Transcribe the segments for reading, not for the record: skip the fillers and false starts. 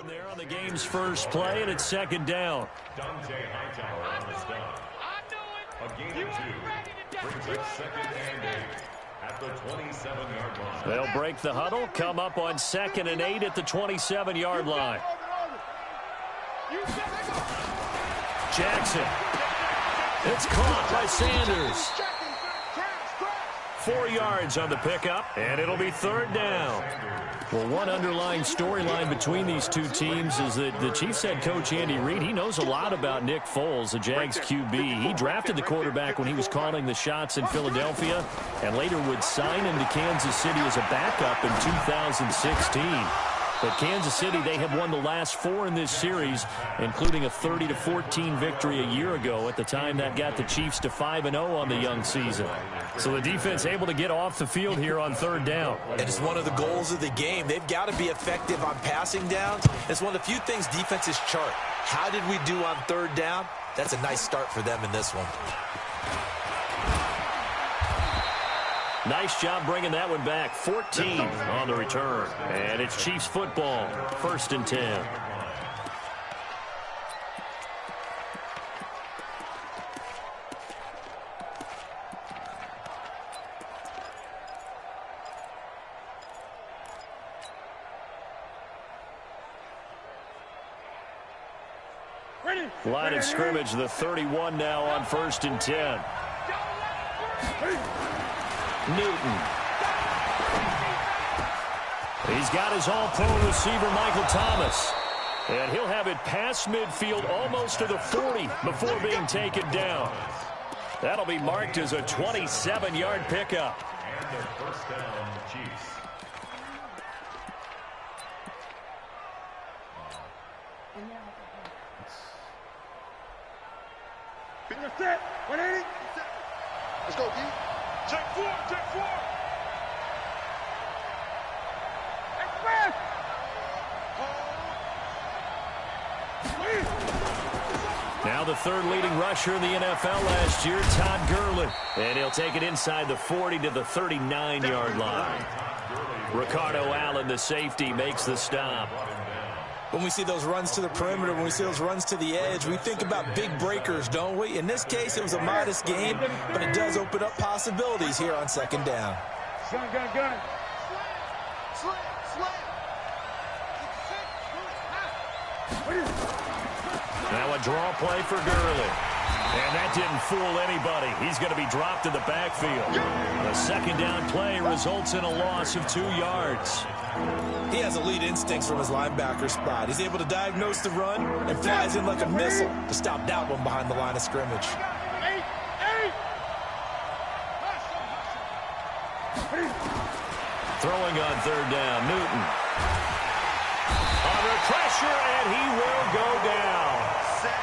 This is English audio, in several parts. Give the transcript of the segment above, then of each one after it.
Down there on the game's first play, and it's second down. A gain of 2 brings up second and 8 at the 27-yard line. They'll break the huddle, come up on second and 8 at the 27-yard line. Jackson. It's caught by Sanders. 4 yards on the pickup, and it'll be third down. Well, one underlying storyline between these two teams is that the Chiefs head coach Andy Reid, he knows a lot about Nick Foles, the Jags QB. He drafted the quarterback when he was calling the shots in Philadelphia and later would sign him to Kansas City as a backup in 2016. But Kansas City, they have won the last 4 in this series, including a 30-14 victory a year ago. At the time, that got the Chiefs to 5-0 on the young season. So the defense able to get off the field here on third down. And it's one of the goals of the game. They've got to be effective on passing downs. It's one of the few things defenses chart. How did we do on third down? That's a nice start for them in this one. Nice job bringing that one back. 14 on the return. And it's Chiefs football. First and 10. Line of scrimmage, the 31 now on first and 10. Newton. He's got his all-pro receiver, Michael Thomas. And he'll have it past midfield almost to the 40 before being taken down. That'll be marked as a 27-yard pickup. And their first down, Chiefs. Finger set. 180. Let's go, D. Check 4. Check 4. Express. Now the third leading rusher in the NFL last year, Todd Gurley. And he'll take it inside the 40 to the 39-yard line. Ricardo Allen, the safety, makes the stop. When we see those runs to the perimeter, when we see those runs to the edge, we think about big breakers, don't we? In this case, it was a modest game, but it does open up possibilities here on second down. Gun. Slam. Now a draw play for Gurley. And that didn't fool anybody. He's going to be dropped in the backfield. The second down play results in a loss of 2 yards. He has elite instincts from his linebacker spot. He's able to diagnose the run and flies in like a missile to stop that one behind the line of scrimmage. Throwing on third down, Newton. Under pressure, and he will go down.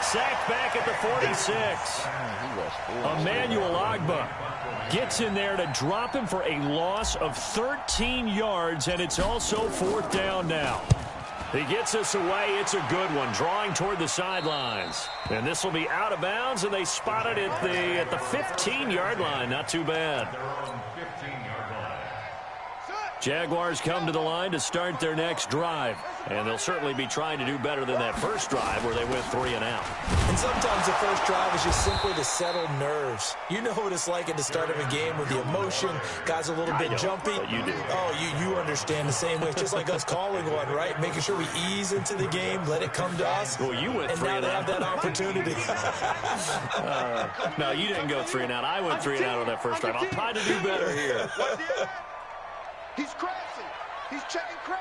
Sacked back at the 46. Emmanuel Ogbah gets in there to drop him for a loss of 13 yards, and it's also fourth down now. He gets us away. It's a good one, drawing toward the sidelines. And this will be out of bounds, and they spot it at the 15-yard line. Not too bad. Jaguars come to the line to start their next drive. And they'll certainly be trying to do better than that first drive where they went 3 and out. And sometimes the first drive is just simply to settle nerves. You know what it's like at the start of a game with the emotion, guys a little bit jumpy. You do. Oh, you understand the same way. It's just like us calling one, right? Making sure we ease into the game, let it come to us. Well, you went 3 and out. And now they have that opportunity. No, you didn't go 3 and out. I went 3 and out on that first drive. I'll try to do better here. He's crashing. He's checking crash.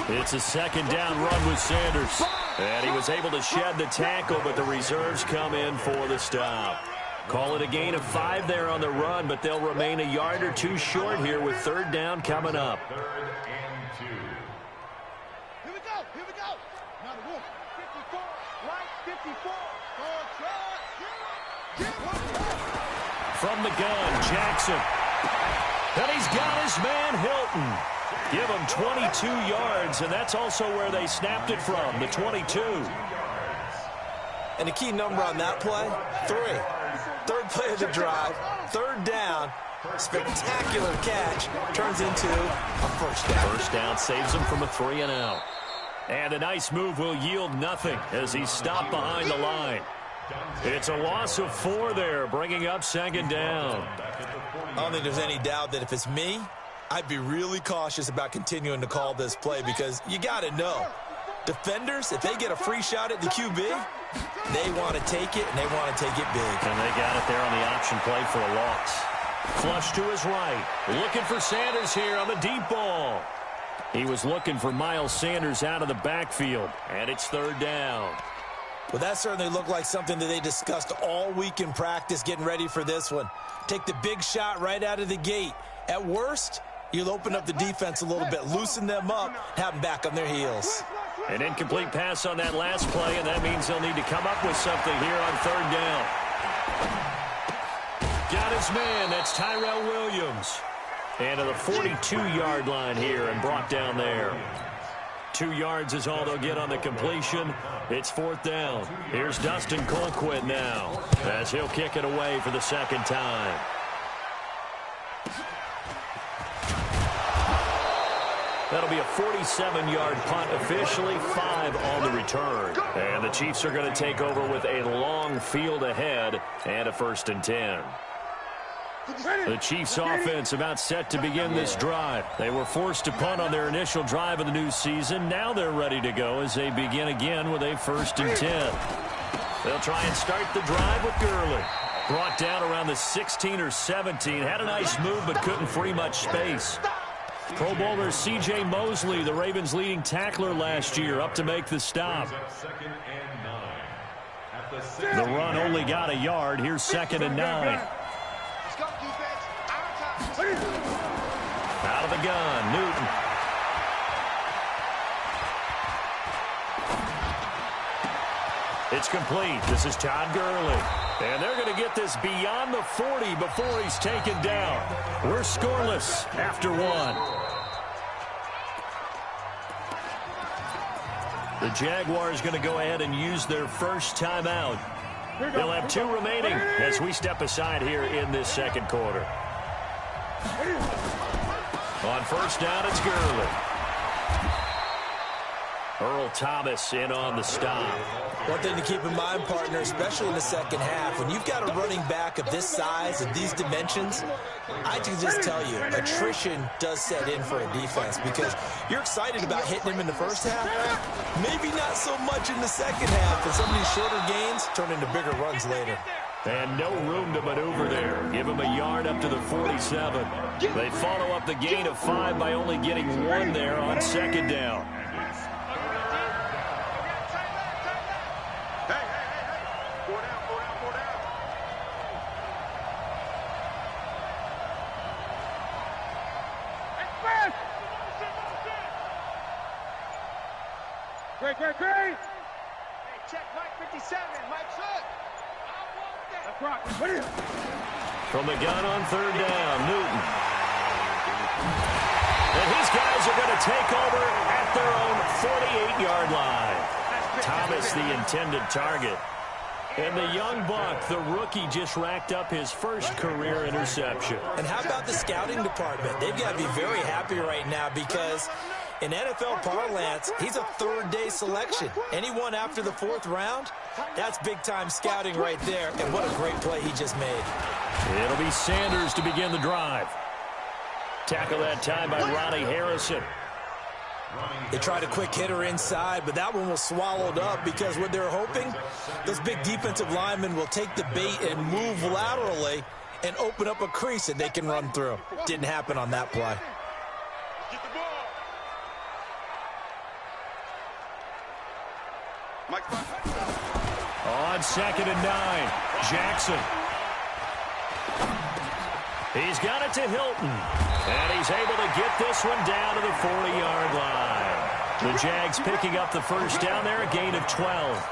It's a second down run with Sanders. And he was able to shed the tackle, but the reserves come in for the stop. Call it a gain of 5 there on the run, but they'll remain a yard or 2 short here with third down coming up. 3rd and 2. Here we go. Now the wolf. 54. Right, 54. From the gun, Jackson. And he's got his man, Hilton. Give him 22 yards, and that's also where they snapped it from, the 22. And the key number on that play, 3. Third play of the drive, third down, Spectacular catch turns into a first down. First down saves him from a 3-and-out. And a nice move will yield nothing as he's stopped behind the line. It's a loss of 4 there, bringing up second down. I don't think there's any doubt that if it's me, I'd be really cautious about continuing to call this play because you got to know, defenders, if they get a free shot at the QB, they want to take it, and they want to take it big. And they got it there on the option play for a loss. Flush to his right. Looking for Sanders here on the deep ball. He was looking for Miles Sanders out of the backfield, and it's third down. Well, that certainly looked like something that they discussed all week in practice getting ready for this one. Take the big shot right out of the gate. At worst, you'll open up the defense a little bit, loosen them up, have them back on their heels. An incomplete pass on that last play, and that means they'll need to come up with something here on third down. Got his man. That's Tyrell Williams. And to the 42-yard line here and brought down there. 2 yards is all they'll get on the completion. It's fourth down. Here's Dustin Colquitt now as he'll kick it away for the second time. That'll be a 47-yard punt, officially 5 on the return. And the Chiefs are going to take over with a long field ahead and a 1st and 10. The Chiefs offense about set to begin this drive. They were forced to punt on their initial drive of the new season. Now they're ready to go as they begin again with a 1st and 10. They'll try and start the drive with Gurley. Brought down around the 16 or 17. Had a nice move but couldn't free much space. Pro Bowler C.J. Mosley, the Ravens' leading tackler last year, up to make the stop. The run only got a yard. Here's 2nd and 9. Out of the gun, Newton. It's complete. This is Todd Gurley. And they're going to get this beyond the 40 before he's taken down. We're scoreless after 1. The Jaguars going to go ahead and use their first timeout. They'll have 2 remaining as we step aside here in this second quarter. On first down, it's Gurley. Earl Thomas in on the stop. One thing to keep in mind, partner, especially in the second half, when you've got a running back of this size and these dimensions, I can just tell you, attrition does set in for a defense because you're excited about hitting him in the first half, maybe not so much in the second half, and some of these shorter gains turn into bigger runs later. And no room to maneuver there. Give him a yard up to the 47. They follow up the gain of 5 by only getting 1 there on 2nd down. Great. Hey, check Mike 57. Mike's hook. From the gun on third down, Newton. And his guys are going to take over at their own 48-yard line. Thomas, the intended target. And the young buck, the rookie, just racked up his first career interception. And how about the scouting department? They've got to be very happy right now because in NFL parlance, he's a third-day selection. Anyone after the 4th round, that's big-time scouting right there. And what a great play he just made. It'll be Sanders to begin the drive. Tackle that time by Ronnie Harrison. They tried a quick hitter inside, but that one was swallowed up because what they're hoping, those big defensive linemen will take the bait and move laterally and open up a crease that they can run through. Didn't happen on that play. On 2nd and 9, Jackson. He's got it to Hilton. And he's able to get this one down to the 40-yard line. The Jags picking up the first down there, a gain of 12.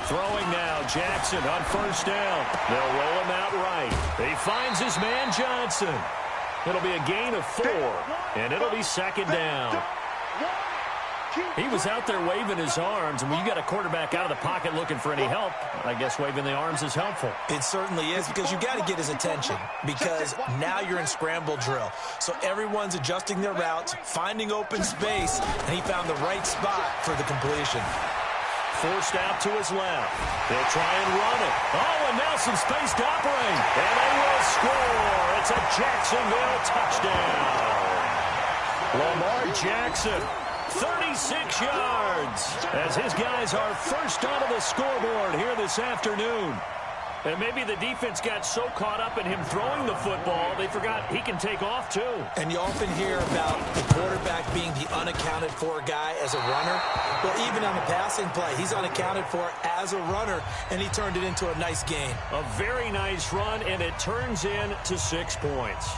Throwing now, Jackson on first down. They'll roll him out right. He finds his man He was out there waving his arms, and when you got a quarterback out of the pocket looking for any help, I guess waving the arms is helpful. It certainly is, because you got to get his attention, because now you're in scramble drill. So everyone's adjusting their routes, finding open space, and he found the right spot for the completion. Forced out to his left. They'll try and run it. Oh, and now some space to operate. And they will score. It's a Jacksonville touchdown. Lamar Jackson, 36 yards, as his guys are first onto the scoreboard here this afternoon. And maybe the defense got so caught up in him throwing the football, they forgot he can take off too. And you often hear about the quarterback being the unaccounted for guy as a runner. Well, even on the passing play, he's unaccounted for as a runner, and he turned it into a nice gain. A very nice run, and it turns into 6 points.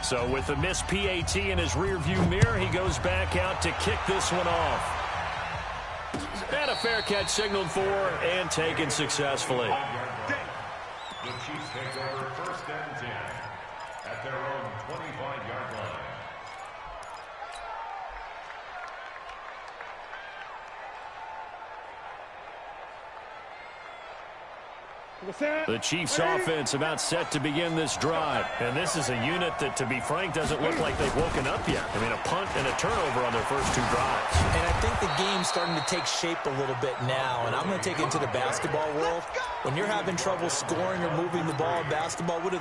So with the missed PAT in his rearview mirror, he goes back out to kick this one off. And a fair catch signaled for and taken successfully. The Chiefs take over 1st and 10 at their own 25-yard line. The Chiefs offense about set to begin this drive. And this is a unit that, to be frank, doesn't look like they've woken up yet. I mean, a punt and a turnover on their first 2 drives. And I think the game's starting to take shape a little bit now. And I'm going to take it into the basketball world. When you're having trouble scoring or moving the ball in basketball, what do?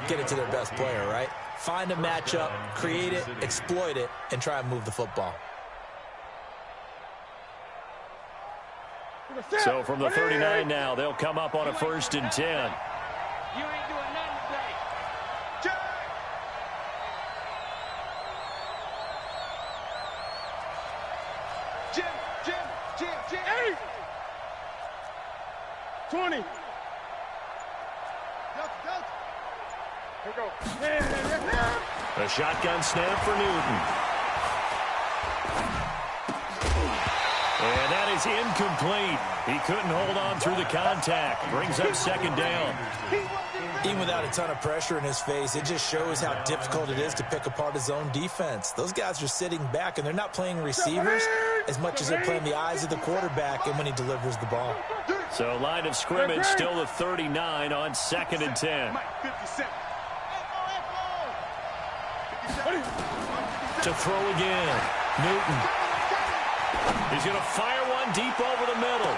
Get it to their best player, right? Find a matchup, create it, exploit it, and try and move the football. So from the 39 now, they'll come up on a 1st and 10. You ain't doing nothing today. Jim. 8. 20. Here we go. A shotgun snap for Newton. And that is incomplete. He couldn't hold on through the contact. Brings up 2nd down. Even without a ton of pressure in his face, it just shows how difficult it is to pick apart his own defense. Those guys are sitting back, and they're not playing receivers as much as they're playing the eyes of the quarterback and when he delivers the ball. So line of scrimmage still the 39 on 2nd and 10. To throw again. Newton. He's going to fire one deep over the middle.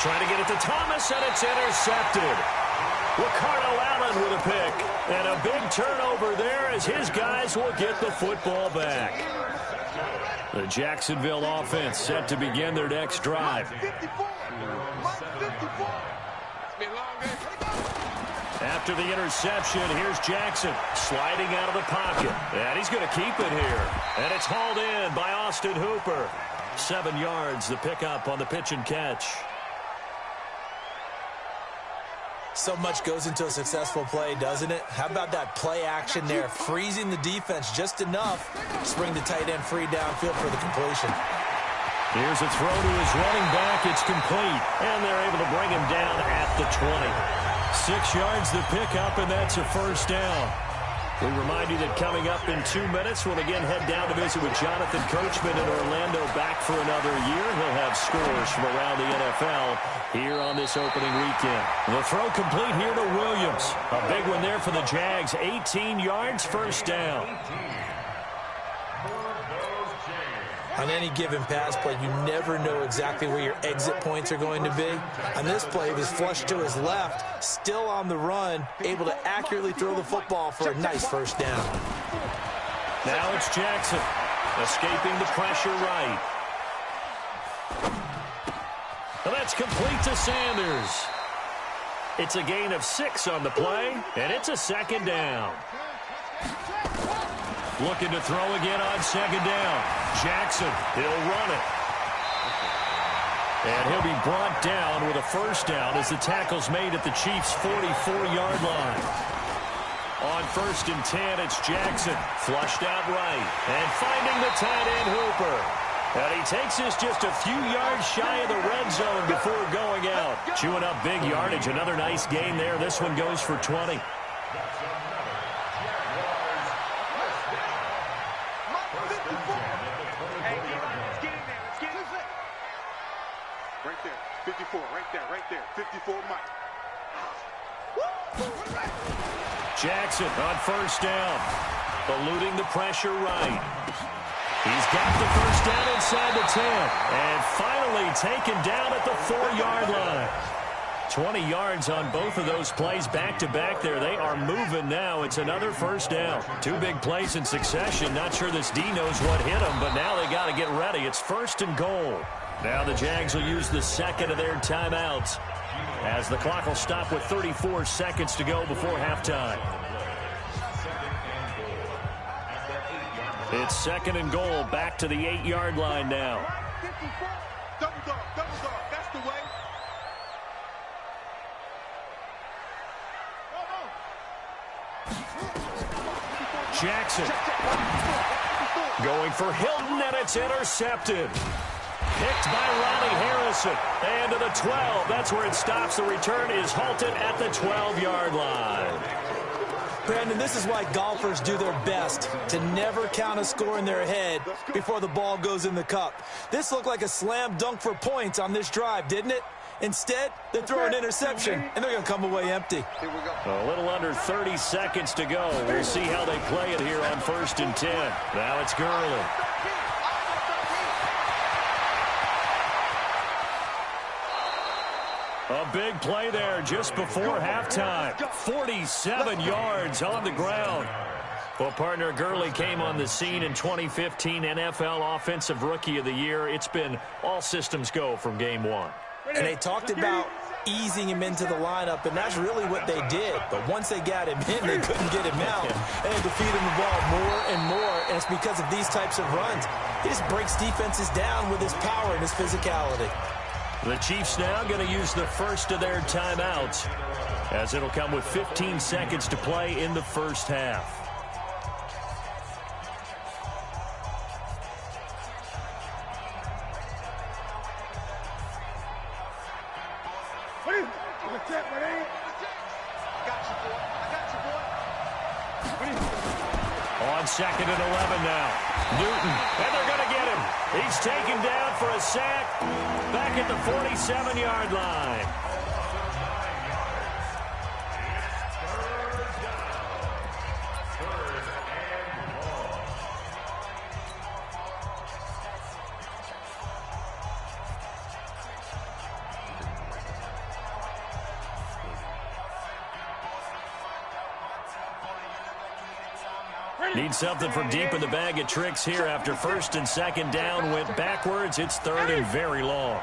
Trying to get it to Thomas, and it's intercepted. Ricardo Allen with a pick. And a big turnover there as his guys will get the football back. The Jacksonville offense set to begin their next drive. After the interception, here's Jackson sliding out of the pocket. And he's going to keep it here. And it's hauled in by Austin Hooper. 7 yards, the pickup on the pitch and catch. So much goes into a successful play, doesn't it? How about that play action there, freezing the defense just enough to bring the tight end free downfield for the completion. Here's a throw to his running back. It's complete, and they're able to bring him down at the 20. 6 yards the pickup, and that's a 1st down. We remind you that coming up in 2 minutes, we'll again head down to visit with Jonathan Coachman in Orlando, back for another year. He'll have scores from around the NFL here on this opening weekend. The throw complete here to Williams. A big one there for the Jags. 18 yards, 1st down. On any given pass play, you never know exactly where your exit points are going to be. On this play, he was flushed to his left, still on the run, able to accurately throw the football for a nice 1st down. Now it's Jackson, escaping the pressure right. Well, that's complete to Sanders. It's a gain of 6 on the play, and it's a 2nd down. Looking to throw again on 2nd down. Jackson, he'll run it. And he'll be brought down with a 1st down as the tackle's made at the Chiefs' 44-yard line. On 1st and 10, it's Jackson, flushed out right, and finding the tight end Hooper. And he takes this just a few yards shy of the red zone before going out. Chewing up big yardage, another nice gain there. This one goes for 20. 54, right there. 54, Mike. Jackson on first down, eluding the pressure right. He's got the first down inside the 10, and finally taken down at the 4-yard line. 20 yards on both of those plays back-to-back there. They are moving now. It's another first down. 2 big plays in succession. Not sure this D knows what hit them, but now they got to get ready. It's first and goal. Now the Jags will use the second of their timeouts, as the clock will stop with 34 seconds to go before halftime. It's second and goal, back to the 8-yard line now. Double dog, that's the way. Jackson going for Hilton, and it's intercepted. Picked by Ronnie Harrison. And to the 12. That's where it stops. The return is halted at the 12-yard line. Brandon, this is why golfers do their best to never count a score in their head before the ball goes in the cup. This looked like a slam dunk for points on this drive, didn't it? Instead, they throw an interception, and they're going to come away empty. Here we go. A little under 30 seconds to go. We'll see how they play it here on first and 10. Now it's Gurley. A big play there just before halftime. 47 yards on the ground. Well, partner, Gurley came on the scene in 2015 NFL Offensive Rookie of the Year. It's been all systems go from game one. And they talked about easing him into the lineup, and that's really what they did. But once they got him in, they couldn't get him out. And they had to feed him the ball more and more, and it's because of these types of runs. He just breaks defenses down with his power and his physicality. The Chiefs now going to use the first of their timeouts, as it'll come with 15 seconds to play in the first half. On second and 11 now. Newton, and they're going to get him. He's taken down for a sack back at the 47-yard line. Need something from deep in the bag of tricks here after first and second down went backwards. It's third and very long.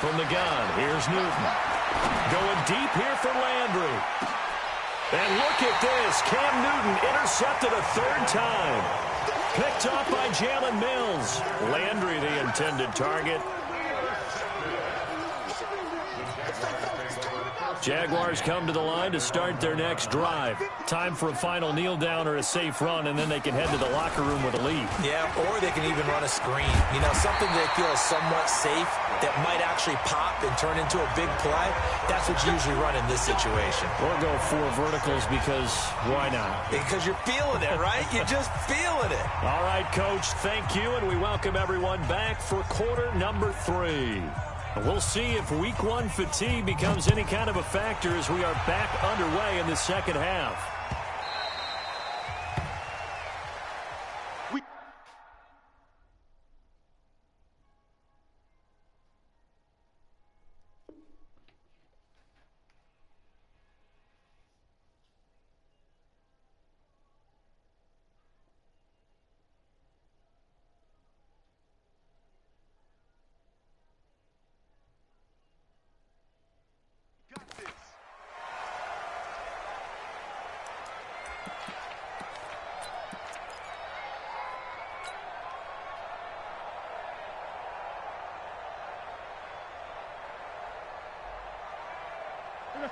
From the gun, here's Newton. Going deep here for Landry. And look at this. Cam Newton intercepted a third time. Picked off by Jalen Mills. Landry, the intended target. Jaguars come to the line to start their next drive. Time for a final kneel down or a safe run, and then they can head to the locker room with a lead. Yeah, or they can even run a screen. You know, something they feel is somewhat safe that might actually pop and turn into a big play. That's what you usually run in this situation. Or go 4 verticals because why not? Because you're feeling it, right? You're just feeling it. All right, Coach, thank you, and we welcome everyone back for quarter number 3. We'll see if week 1 fatigue becomes any kind of a factor as we are back underway in the second half.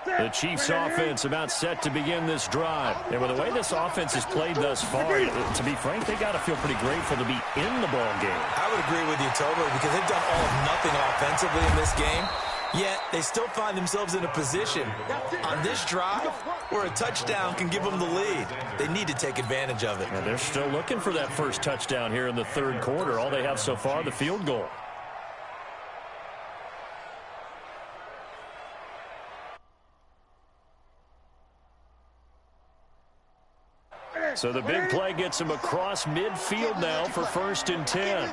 The Chiefs offense about set to begin this drive. And with the way this offense has played thus far, to be frank, they got to feel pretty grateful to be in the ball game. I would agree with you totally because they've done all of nothing offensively in this game. Yet, they still find themselves in a position on this drive where a touchdown can give them the lead. They need to take advantage of it. And they're still looking for that first touchdown here in the third quarter. All they have so far, the field goal. So the big play gets him across midfield now for 1st and 10.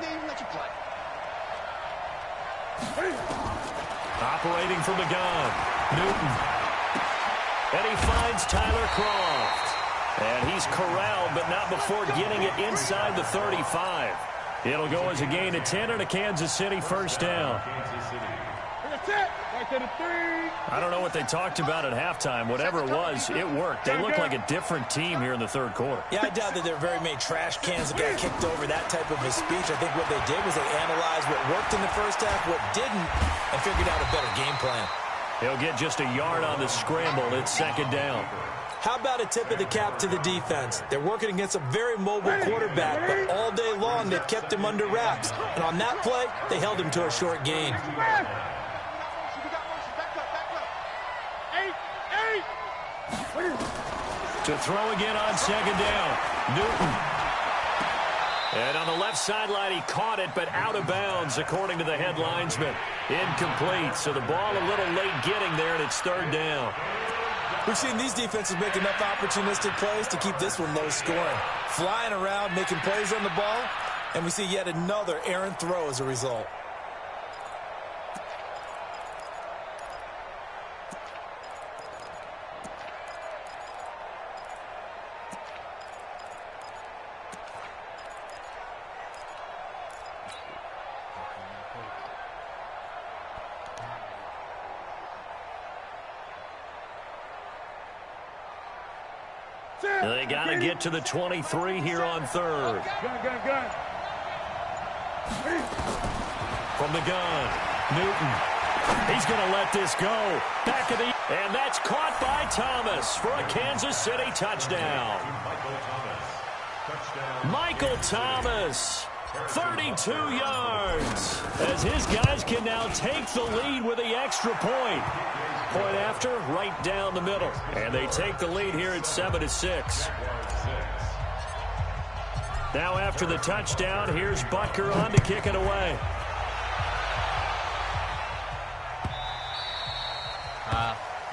Operating from the gun, Newton. And he finds Tyler Croft. And he's corralled, but not before getting it inside the 35. It'll go as a gain of 10 and a Kansas City first down. I don't know what they talked about at halftime. Whatever it was, it worked. They look like a different team here in the third quarter. Yeah, I doubt that there are very many trash cans that got kicked over that type of a speech. I think what they did was they analyzed what worked in the first half, what didn't, and figured out a better game plan. He'll get just a yard on the scramble. It's 2nd down. How about a tip of the cap to the defense? They're working against a very mobile quarterback, but all day long they've kept him under wraps. And on that play, they held him to a short gain. To throw again on 2nd down, Newton. And on the left sideline, he caught it, but out of bounds, according to the head linesman. Incomplete, so the ball a little late getting there, and it's 3rd down. We've seen these defenses make enough opportunistic plays to keep this one low scoring. Flying around, making plays on the ball, and we see yet another errant throw as a result. They got to get to the 23 here on 3rd. From the gun, Newton. He's going to let this go. Back of the... And that's caught by Thomas for a Kansas City touchdown. Michael Thomas, 32 yards. As his guys can now take the lead with the extra point. Point after, right down the middle. And they take the lead here at 7-6. Now after the touchdown, here's Butker on to kick it away.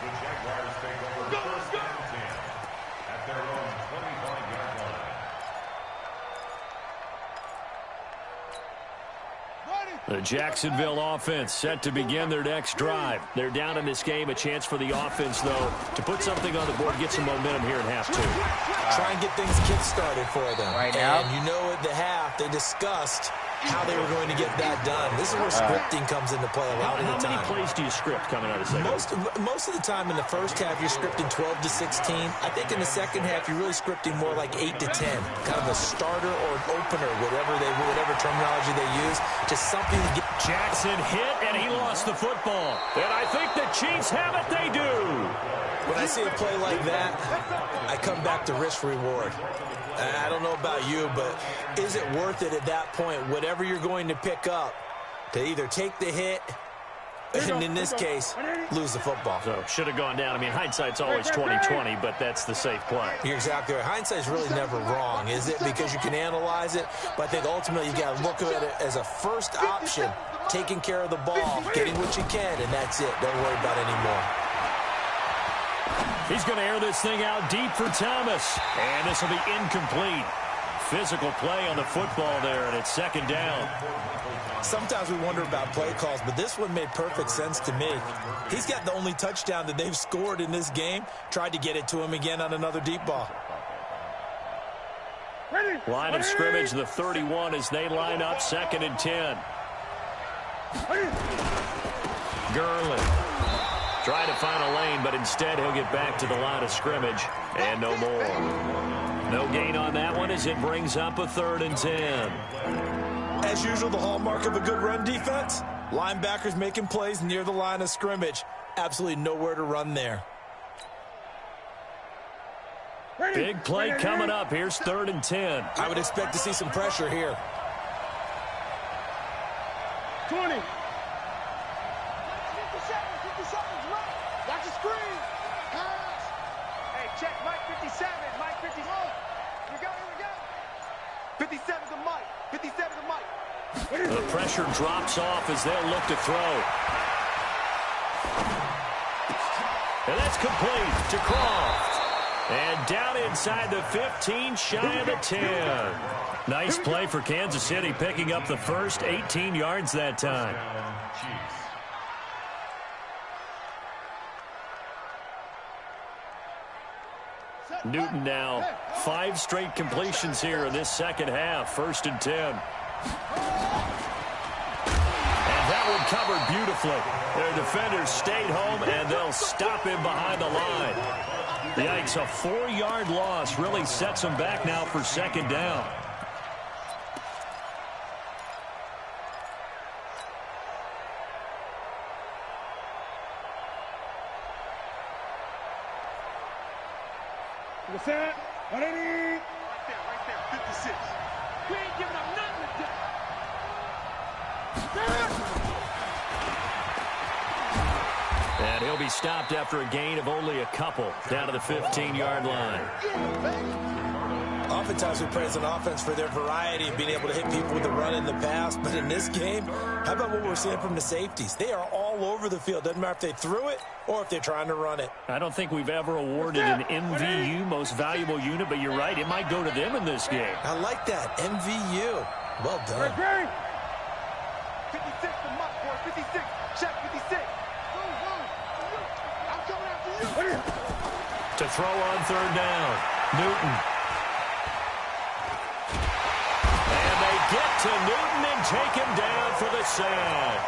The Jaguars take over 1st and 10 at their own 25-yard line. The Jacksonville offense set to begin their next drive. They're down in this game. A chance for the offense, though, to put something on the board, get some momentum here in half 2. Try and get things kick-started for them. Right now. And you know at the half, they discussed how they were going to get that done. This is where scripting comes into play a lot of the time. How many plays do you script coming out of second? Most of the time in the first half, you're scripting 12 to 16. I think in the second half, you're really scripting more like 8 to 10. Kind of a starter or an opener, whatever terminology they use. Just something to get. Jackson hit, and he lost the football. And I think the Chiefs have it. They do. When I see a play like that, I come back to risk-reward. I don't know about you, but is it worth it at that point, whatever you're going to pick up, to either take the hit, and in this case, lose the football? So, should have gone down. I mean, hindsight's always 20/20, but that's the safe play. You're exactly right. Hindsight's really never wrong, is it? Because you can analyze it, but I think ultimately you got to look at it as a first option, taking care of the ball, getting what you can, and that's it. Don't worry about it anymore. He's going to air this thing out deep for Thomas. And this will be incomplete. Physical play on the football there, and it's 2nd down. Sometimes we wonder about play calls, but this one made perfect sense to me. He's got the only touchdown that they've scored in this game. Tried to get it to him again on another deep ball. Line of scrimmage, the 31 as they line up 2nd and 10. Gurley. Try to find a lane, but instead he'll get back to the line of scrimmage. And no more. No gain on that one as it brings up a 3rd and 10. As usual, the hallmark of a good run defense, linebackers making plays near the line of scrimmage. Absolutely nowhere to run there. Big play coming up. Here's 3rd and 10. I would expect to see some pressure here. 20. seconds left. Watch the screen. Pass. Hey, check Mike 57. Mike 57. Here we go, here we go. 57's a Mike. 57's a Mike. The pressure drops off as they'll look to throw. And that's complete to Croft. And down inside the 15, shy of the 10. Nice play for Kansas City, picking up the first 18 yards that time. Newton now 5 straight completions here in this second half. 1st and 10. And that one covered beautifully. Their defenders stayed home, and they'll stop him behind the line. Yikes, a 4-yard loss really sets them back now for 2nd down. What's that? 180. Right there, 56. We ain't giving up nothing today. And he'll be stopped after a gain of only a couple, down to the 15-yard line. Oftentimes we praise an offense for their variety of being able to hit people with the run in the pass. But in this game, how about what we're seeing from the safeties? They are all over the field. Doesn't matter if they threw it or if they're trying to run it. I don't think we've ever awarded an MVU, most valuable unit, but you're right, it might go to them in this game. I like that, MVU. Well done. 56 to Muck, boy. 56. Check 56. I'm coming after you. To throw on 3rd down, Newton. And they get to Newton and take him down for the sack.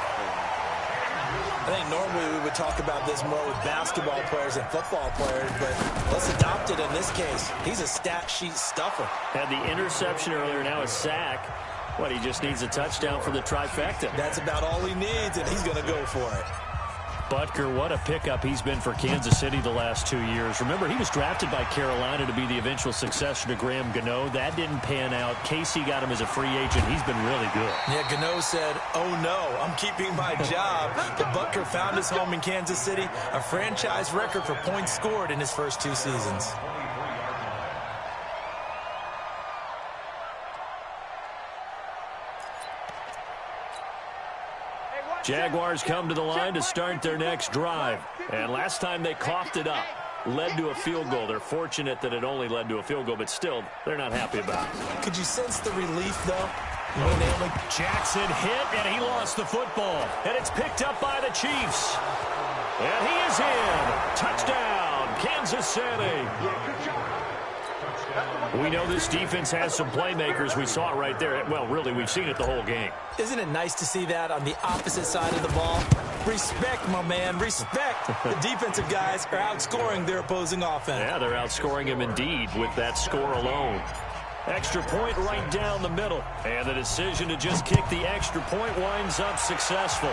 I think normally we would talk about this more with basketball players and football players, but let's adopt it in this case. He's a stat sheet stuffer. Had the interception earlier, now a sack. What, he just needs a touchdown for the trifecta. That's about all he needs, and he's going to go for it. Butker, what a pickup he's been for Kansas City the last 2 years. Remember, he was drafted by Carolina to be the eventual successor to Graham Gano. That didn't pan out. Casey got him as a free agent. He's been really good. Yeah, Gano said, oh no, I'm keeping my job. But Butker found his home in Kansas City, a franchise record for points scored in his first 2 seasons. Jaguars come to the line to start their next drive. And last time they coughed it up, led to a field goal. They're fortunate that it only led to a field goal, but still, they're not happy about it. Could you sense the relief, though? Jackson hit, and he lost the football. And it's picked up by the Chiefs. And he is in. Touchdown, Kansas City. We know this defense has some playmakers. We saw it right there. Well, really, we've seen it the whole game. Isn't it nice to see that on the opposite side of the ball? Respect, my man, respect. The defensive guys are outscoring their opposing offense. Yeah, they're outscoring him indeed with that score alone. Extra point right down the middle. And the decision to just kick the extra point winds up successful.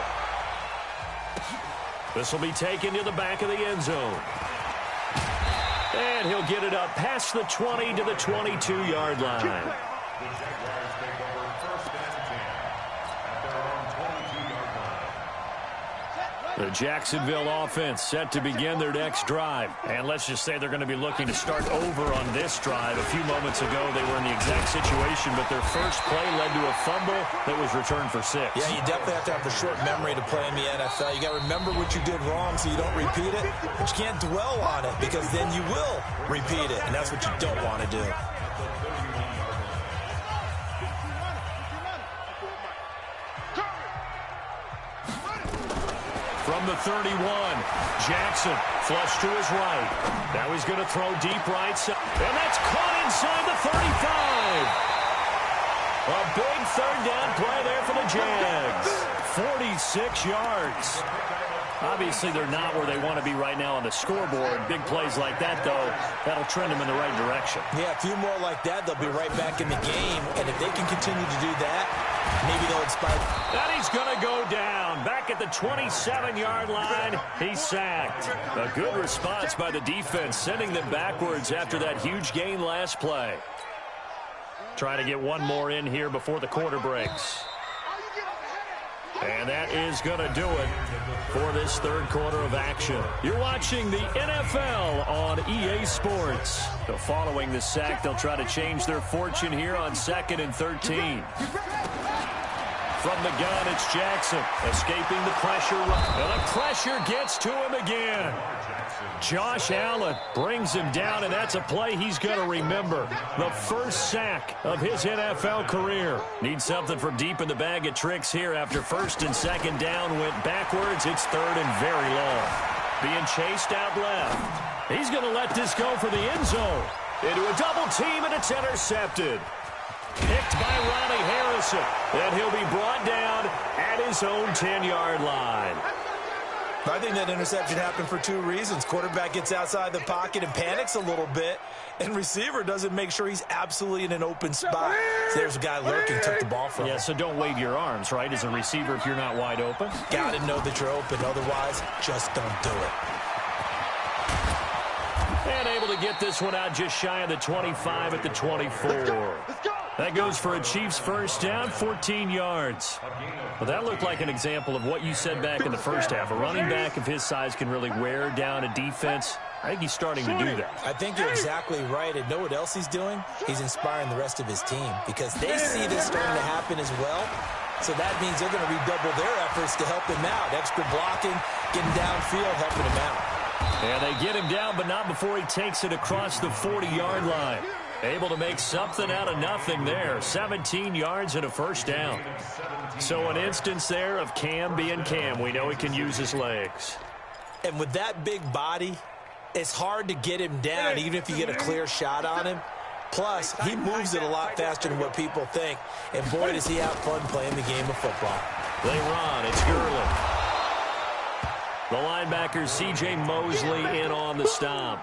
This will be taken to the back of the end zone. And he'll get it up past the 20 to the 22-yard line. The Jaguars take over 1st and 10 at their own 22-yard line. The Jacksonville offense set to begin their next drive. And let's just say they're going to be looking to start over on this drive. A few moments ago, they were in the exact situation, but their first play led to a fumble that was returned for 6. Yeah, you definitely have to have the short memory to play in the NFL. You got to remember what you did wrong so you don't repeat it, but you can't dwell on it because then you will repeat it, and that's what you don't want to do. From the 31, Jackson flush to his right. Now he's going to throw deep right side. And that's caught inside the 35. A big 3rd down play there for the Jags. 46 yards. Obviously, they're not where they want to be right now on the scoreboard. Big plays like that, though, that'll trend them in the right direction. Yeah, a few more like that, they'll be right back in the game. And if they can continue to do that, maybe they'll inspire. And he's going to go down. Back at the 27-yard line, he's sacked. A good response by the defense, sending them backwards after that huge gain last play. Trying to get one more in here before the quarter breaks. And that is going to do it for this third quarter of action. You're watching the NFL on EA Sports. So following the sack, they'll try to change their fortune here on 2nd and 13. From the gun, it's Jackson escaping the pressure. And the pressure gets to him again. Josh Allen brings him down, and that's a play he's going to remember. The first sack of his NFL career. Needs something from deep in the bag of tricks here after 1st and 2nd down went backwards. It's 3rd and very long. Being chased out left. He's going to let this go for the end zone. Into a double team, and it's intercepted. Picked by Ronnie Harrison. And he'll be brought down at his own 10-yard line. I think that interception happened for 2 reasons. Quarterback gets outside the pocket and panics a little bit, and receiver doesn't make sure he's absolutely in an open spot. So there's a guy lurking, took the ball from him. Yeah, so don't wave your arms, right, as a receiver if you're not wide open. Got to know that you're open. Otherwise, just don't do it. And able to get this one out just shy of the 25 at the 24. That goes for a Chiefs first down, 14 yards. Well, that looked like an example of what you said back in the first half. A running back of his size can really wear down a defense. I think he's starting to do that. I think you're exactly right. And know what else he's doing? He's inspiring the rest of his team because they see this starting to happen as well. So that means they're going to redouble their efforts to help him out. Extra blocking, getting downfield, helping him out. And they get him down, but not before he takes it across the 40-yard line. Able to make something out of nothing there. 17 yards and a first down. So an instance there of Cam being Cam. We know he can use his legs. And with that big body, it's hard to get him down, even if you get a clear shot on him. Plus, he moves it a lot faster than what people think. And boy, does he have fun playing the game of football. They run. It's Gurley. The linebacker, C.J. Mosley, in on the stop.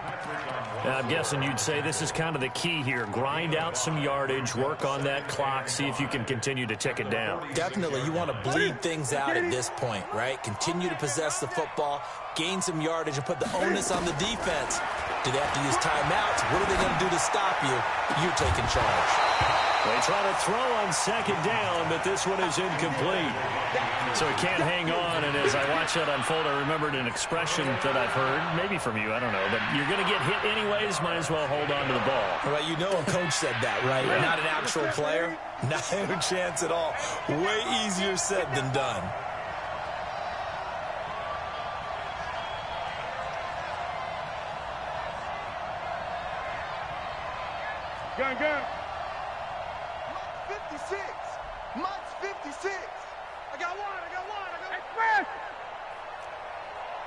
Now, I'm guessing you'd say this is kind of the key here. Grind out some yardage, work on that clock, see if you can continue to tick it down. Definitely. You want to bleed things out at this point, right? Continue to possess the football, gain some yardage, and put the onus on the defense. Do they have to use timeouts? What are they going to do to stop you? You're taking charge. They try to throw on 2nd down, but this one is incomplete. So he can't hang on, and as I watch that unfold, I remembered an expression that I've heard, maybe from you, I don't know, but you're going to get hit anyways, might as well hold on to the ball. Well, you know a coach said that, right? You're not an actual player. Not a chance at all. Way easier said than done. Gun, gun. 56. Mike's 56. I got one. Express.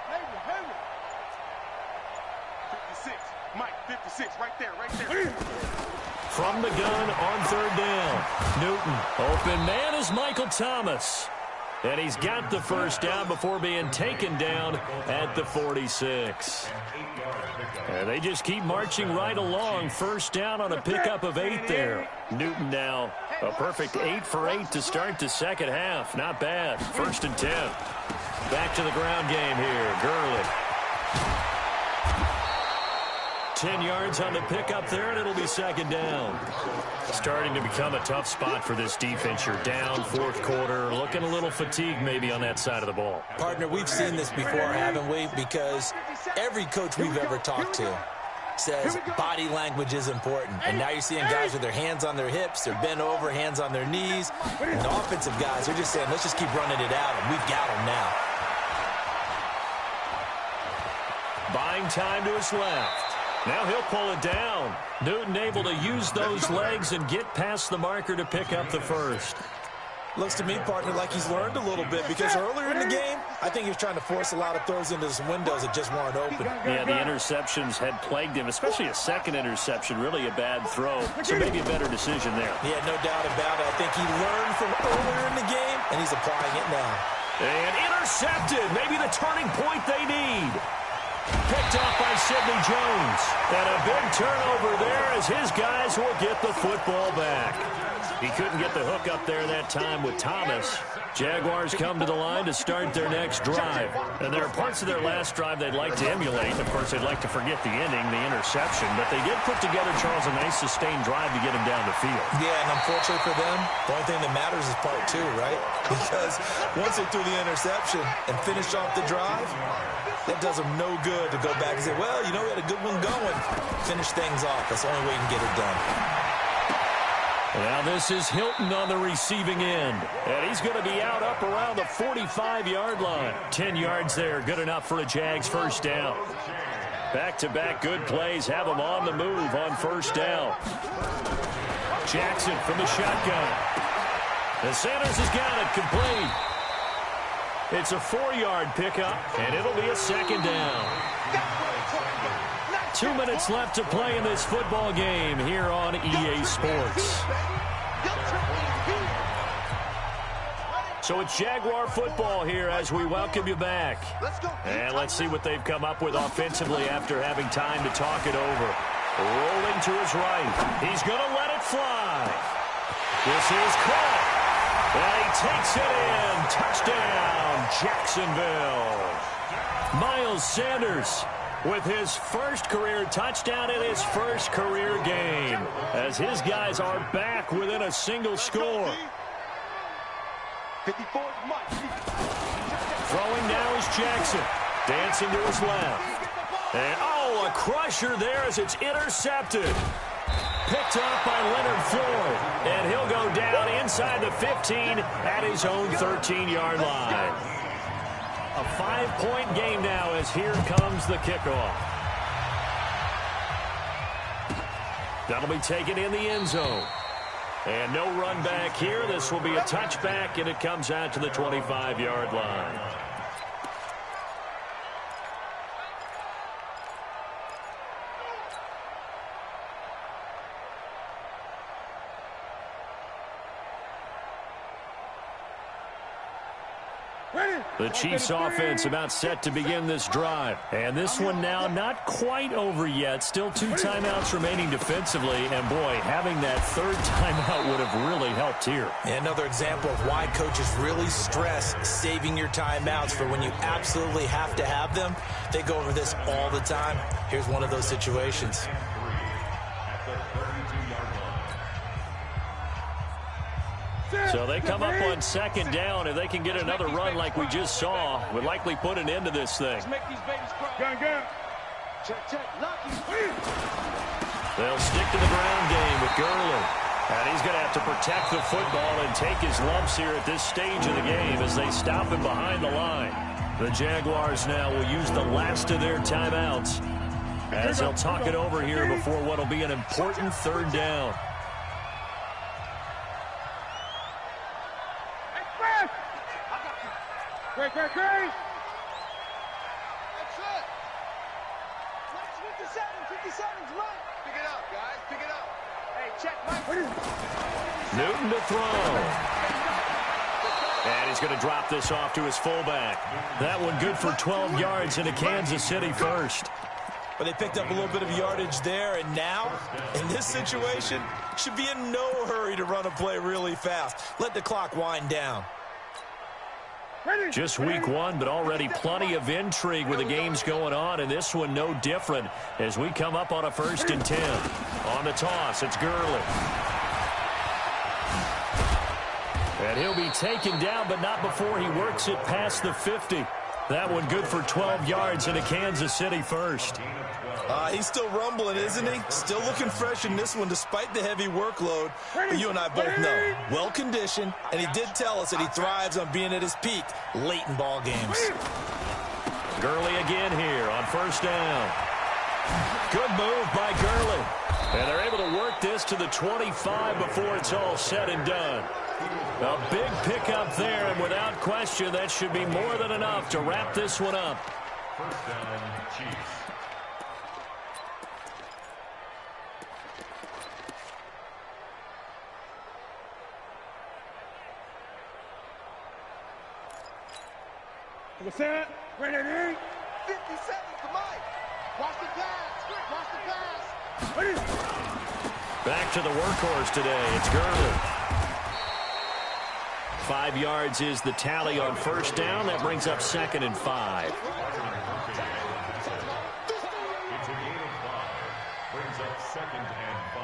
Henry. 56. Mike, 56. Right there. From the gun on 3rd down. Newton. Open man is Michael Thomas. And he's got the first down before being taken down at the 46. And they just keep marching right along. First down on a pickup of 8 there. Newton now a perfect 8 for 8 to start the second half. Not bad. 1st and 10. Back to the ground game here. Gurley. 10 yards on the pickup there, and it'll be 2nd down. Starting to become a tough spot for this defense. You're down 4th quarter, looking a little fatigued maybe on that side of the ball. Partner, we've seen this before, haven't we? Because every coach we've ever talked to says body language is important. And now you're seeing guys with their hands on their hips, they're bent over, hands on their knees. And the offensive guys are just saying, let's just keep running it out, and we've got them now. Buying time to his left. Now he'll pull it down. Newton able to use those legs and get past the marker to pick up the first. Looks to me, partner, like he's learned a little bit because earlier in the game, I think he was trying to force a lot of throws into some windows that just weren't open. Yeah, the interceptions had plagued him, especially a second interception, really a bad throw. So maybe a better decision there. Yeah, no doubt about it. I think he learned from earlier in the game, and he's applying it now. And intercepted. Maybe the turning point they need. Picked off by Sidney Jones. And a big turnover there as his guys will get the football back. He couldn't get the hook up there that time with Thomas. Jaguars come to the line to start their next drive. And there are parts of their last drive they'd like to emulate. Of course, they'd like to forget the ending, the interception. But they did put together, Charles, a nice sustained drive to get him down the field. Yeah, and unfortunately for them, the only thing that matters is part two, right? Because once they threw the interception and finished off the drive, that does them no good to go back and say, well, you know, we had a good one going. Finish things off. That's the only way you can get it done. Now this is Hilton on the receiving end. And he's going to be out up around the 45-yard line. 10 yards there, good enough for a Jags first down. Back-to-back good plays have him on the move on first down. Jackson from the shotgun. And Sanders has got it complete. It's a 4-yard pickup, and it'll be a second down. 2 minutes left to play in this football game here on EA Sports. So it's Jaguar football here as we welcome you back. And let's see what they've come up with offensively after having time to talk it over. Rolling to his right. He's going to let it fly. This is caught. And he takes it in. Touchdown, Jacksonville. Miles Sanders with his first career touchdown in his first career game, as his guys are back within a single score. 54 is Mike. Throwing now is Jackson. Dancing to his left. And, oh, a crusher there as it's intercepted. Picked up by Leonard Floyd. And he'll go down inside the 15 at his own 13-yard line. A 5-point game now as here comes the kickoff. That'll be taken in the end zone. And no run back here. This will be a touchback, and it comes out to the 25-yard line. The Chiefs offense about set to begin this drive. And this one now not quite over yet. Still 2 timeouts remaining defensively. And, boy, having that third timeout would have really helped here. Another example of why coaches really stress saving your timeouts for when you absolutely have to have them. They go over this all the time. Here's one of those situations. So they come up on second down. If they can get another run like we just saw, would likely put an end to this thing. They'll stick to the ground game with Gurley. And he's going to have to protect the football and take his lumps here at this stage of the game as they stop him behind the line. The Jaguars now will use the last of their timeouts as they'll talk it over here before what will be an important third down. Great. That's it. 57's right. Pick it up, guys. Pick it up. Hey, check, Mike. Newton to throw. And he's going to drop this off to his fullback. That one good for 12 yards into Kansas City first. But they picked up a little bit of yardage there, and now, in this situation, should be in no hurry to run a play really fast. Let the clock wind down. Just week 1, but already plenty of intrigue with the games going on, and this one no different as we come up on a 1st and 10. On the toss, it's Gurley. And he'll be taken down, but not before he works it past the 50. That one good for 12 yards into Kansas City first. He's still rumbling, isn't he? Still looking fresh in this one despite the heavy workload. But you and I both know, well-conditioned, and he did tell us that he thrives on being at his peak late in ball games. Gurley again here on first down. Good move by Gurley. And they're able to work this to the 25 before it's all said and done. A big pickup there, and without question, that should be more than enough to wrap this one up. First down, Chiefs. What's that? Ready? 57 to Mike. Watch the pass. Watch the pass. Back to the workhorse today. It's Gurley. 5 yards is the tally on first down. That brings up 2nd and 5. It's a gain of 5. Brings up 2nd and 5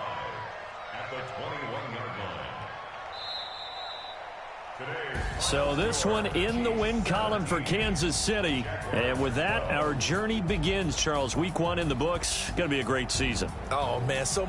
at the 21-yard line. So this one in the win column for Kansas City. And with that, our journey begins, Charles. Week 1 in the books. Going to be a great season. Oh, man, so